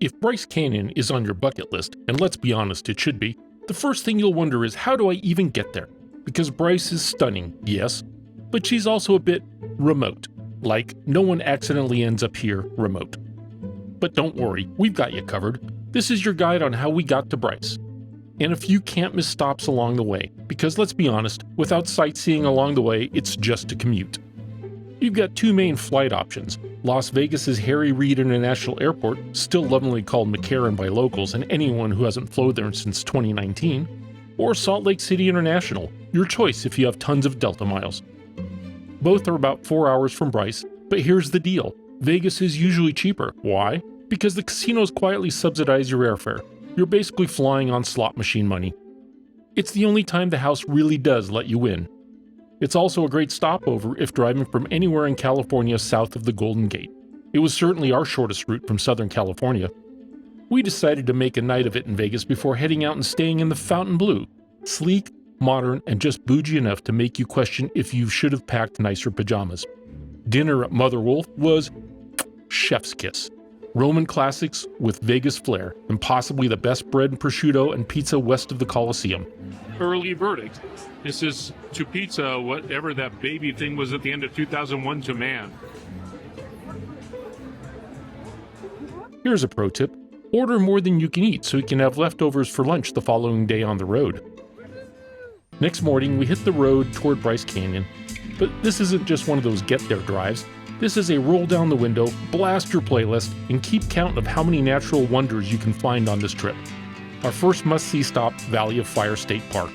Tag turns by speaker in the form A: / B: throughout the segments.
A: If Bryce Canyon is on your bucket list, and let's be honest, it should be, the first thing you'll wonder is, how do I even get there? Because Bryce is stunning, yes, but she's also a bit remote. Like, no one accidentally ends up here remote. But don't worry, we've got you covered. This is your guide on how we got to Bryce. And a few can't miss stops along the way, because let's be honest, without sightseeing along the way, it's just a commute. You've got two main flight options: Las Vegas's Harry Reid International Airport, still lovingly called McCarran by locals and anyone who hasn't flown there since 2019, or Salt Lake City International, your choice if you have tons of Delta miles. Both are about 4 hours from Bryce, but here's the deal: Vegas is usually cheaper. Why? Because the casinos quietly subsidize your airfare. You're basically flying on slot machine money. It's the only time the house really does let you in. It's also a great stopover if driving from anywhere in California south of the Golden Gate. It was certainly our shortest route from Southern California. We decided to make a night of it in Vegas before heading out and staying in the Fontainebleau. Sleek, modern, and just bougie enough to make you question if you should have packed nicer pajamas. Dinner at Mother Wolf was chef's kiss. Roman classics with Vegas flair, and possibly the best bread and prosciutto and pizza west of the Coliseum.
B: Early verdict. This is to pizza whatever that baby thing was at the end of 2001 to man.
A: Here's a pro tip: order more than you can eat so you can have leftovers for lunch the following day on the road. Next morning, we hit the road toward Bryce Canyon, but this isn't just one of those get-there drives. This is a roll down the window, blast your playlist, and keep count of how many natural wonders you can find on this trip. Our first must-see stop, Valley of Fire State Park,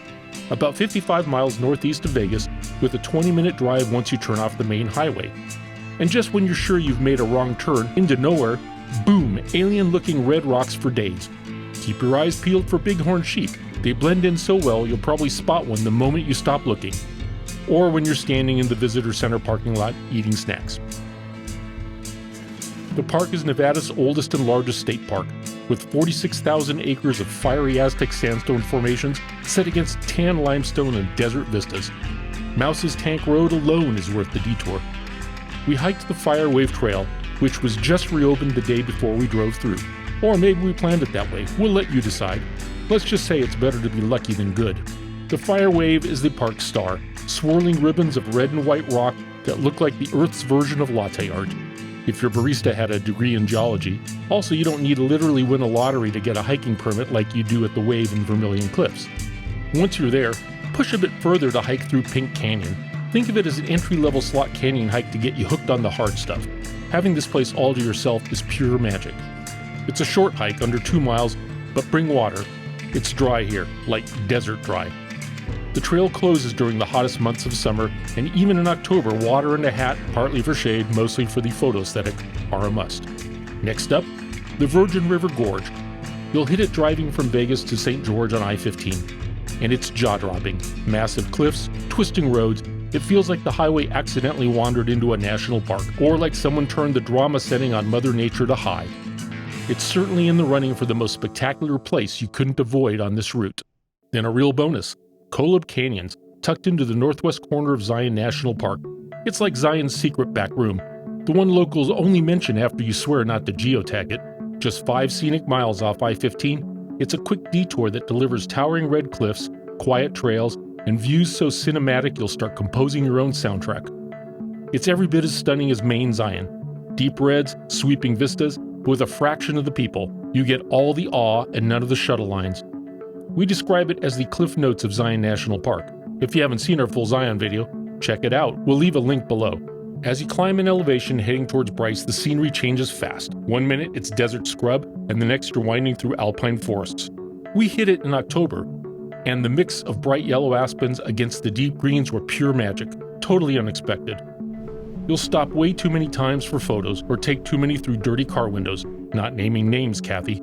A: about 55 miles northeast of Vegas, with a 20-minute drive once you turn off the main highway. And just when you're sure you've made a wrong turn into nowhere, boom, alien-looking red rocks for days. Keep your eyes peeled for bighorn sheep. They blend in so well you'll probably spot one the moment you stop looking, or when you're standing in the visitor center parking lot eating snacks. The park is Nevada's oldest and largest state park, with 46,000 acres of fiery Aztec sandstone formations set against tan limestone and desert vistas. Mouse's Tank Road alone is worth the detour. We hiked the Fire Wave Trail, which was just reopened the day before we drove through. Or maybe we planned it that way. We'll let you decide. Let's just say it's better to be lucky than good. The Fire Wave is the park's star, swirling ribbons of red and white rock that look like the Earth's version of latte art. If your barista had a degree in geology. Also, you don't need to literally win a lottery to get a hiking permit like you do at the Wave in Vermilion Cliffs. Once you're there, push a bit further to hike through Pink Canyon. Think of it as an entry-level slot canyon hike to get you hooked on the hard stuff. Having this place all to yourself is pure magic. It's a short hike, under 2 miles, but bring water. It's dry here, like desert dry. The trail closes during the hottest months of summer, and even in October, water and a hat, partly for shade, mostly for the photo aesthetic, are a must. Next up, the Virgin River Gorge. You'll hit it driving from Vegas to St. George on I-15, and it's jaw-dropping. Massive cliffs, twisting roads. It feels like the highway accidentally wandered into a national park, or like someone turned the drama setting on Mother Nature to high. It's certainly in the running for the most spectacular place you couldn't avoid on this route. Then a real bonus: Kolob Canyons, tucked into the northwest corner of Zion National Park. It's like Zion's secret back room, the one locals only mention after you swear not to geotag it. Just 5 scenic miles off I-15, it's a quick detour that delivers towering red cliffs, quiet trails, and views so cinematic you'll start composing your own soundtrack. It's every bit as stunning as main Zion. Deep reds, sweeping vistas, but with a fraction of the people. You get all the awe and none of the shuttle lines. We describe it as the Cliff Notes of Zion National Park. If you haven't seen our full Zion video, check it out. We'll leave a link below. As you climb in elevation heading towards Bryce, the scenery changes fast. 1 minute it's desert scrub, and the next you're winding through alpine forests. We hit it in October, and the mix of bright yellow aspens against the deep greens were pure magic, totally unexpected. You'll stop way too many times for photos or take too many through dirty car windows. Not naming names, Kathy.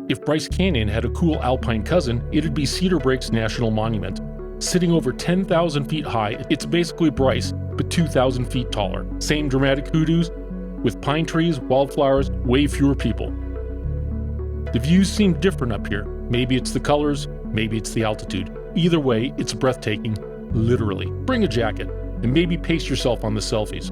A: If Bryce Canyon had a cool alpine cousin, it'd be Cedar Breaks National Monument. Sitting over 10,000 feet high, it's basically Bryce, but 2,000 feet taller. Same dramatic hoodoos, with pine trees, wildflowers, way fewer people. The views seem different up here. Maybe it's the colors, maybe it's the altitude. Either way, it's breathtaking, literally. Bring a jacket, and maybe pace yourself on the selfies.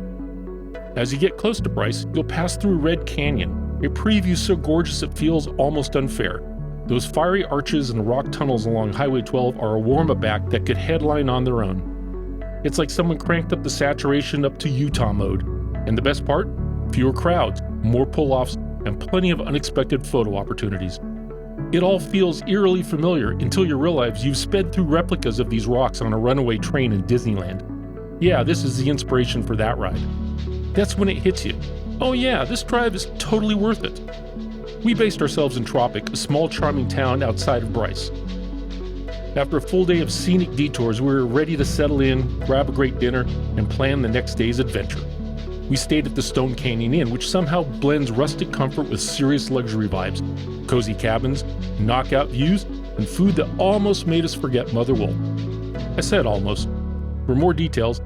A: As you get close to Bryce, you'll pass through Red Canyon, a preview so gorgeous it feels almost unfair. Those fiery arches and rock tunnels along Highway 12 are a warm-up act that could headline on their own. It's like someone cranked up the saturation up to Utah mode. And the best part? Fewer crowds, more pull-offs, and plenty of unexpected photo opportunities. It all feels eerily familiar until you realize you've sped through replicas of these rocks on a runaway train in Disneyland. Yeah, this is the inspiration for that ride. That's when it hits you. Oh yeah, this drive is totally worth it. We based ourselves in Tropic, a small charming town outside of Bryce. After a full day of scenic detours, we were ready to settle in, grab a great dinner, and plan the next day's adventure. We stayed at the Stone Canyon Inn, which somehow blends rustic comfort with serious luxury vibes, cozy cabins, knockout views, and food that almost made us forget Mother Wolf. I said almost. For more details,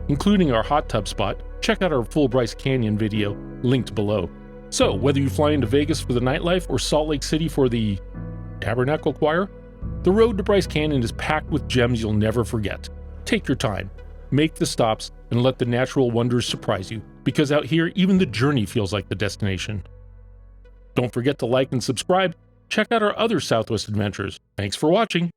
A: including our hot tub spot, check out our full Bryce Canyon video, linked below. So, whether you fly into Vegas for the nightlife or Salt Lake City for the Tabernacle Choir, the road to Bryce Canyon is packed with gems you'll never forget. Take your time, make the stops, and let the natural wonders surprise you, because out here, even the journey feels like the destination. Don't forget to like and subscribe. Check out our other Southwest adventures. Thanks for watching.